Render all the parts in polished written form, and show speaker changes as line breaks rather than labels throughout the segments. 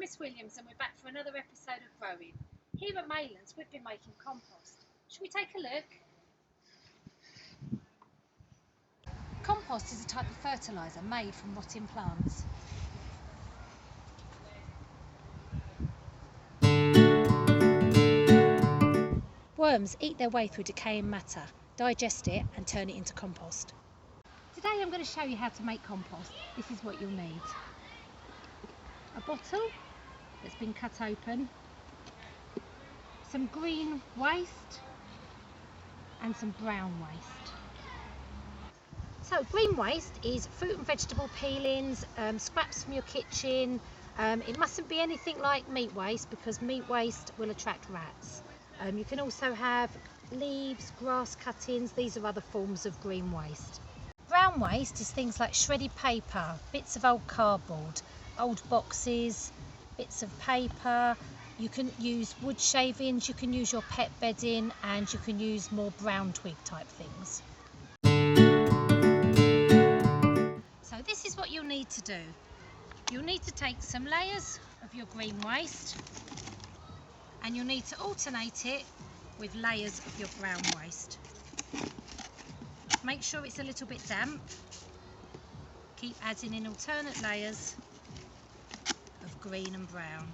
Miss Williams and we're back for another episode of Growing. Here at Maylands we've been making compost. Should we take a look? Compost is a type of fertiliser made from rotting plants. Worms eat their way through decaying matter, digest it and turn it into compost. Today I'm going to show you how to make compost. This is what you'll need. A bottle that's been cut open, some green waste and some brown waste. So green waste is fruit and vegetable peelings, scraps from your kitchen. It mustn't be anything like meat waste because meat waste will attract rats. You can also have leaves, grass cuttings. These are other forms of green waste. Brown waste is things like shredded paper, bits of old cardboard, old boxes, bits of paper. You can use wood shavings, you can use your pet bedding, and you can use more brown twig type things. So this is what you'll need to do. You'll need to take some layers of your green waste and you'll need to alternate it with layers of your brown waste. Make sure it's a little bit damp. Keep adding in alternate layers of green and brown.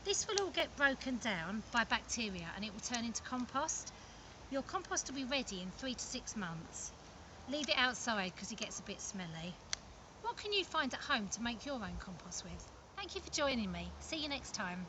This will all get broken down by bacteria and it will turn into compost. Your compost will be ready in 3 to 6 months. Leave it outside because it gets a bit smelly. What can you find at home to make your own compost with? Thank you for joining me. See you next time.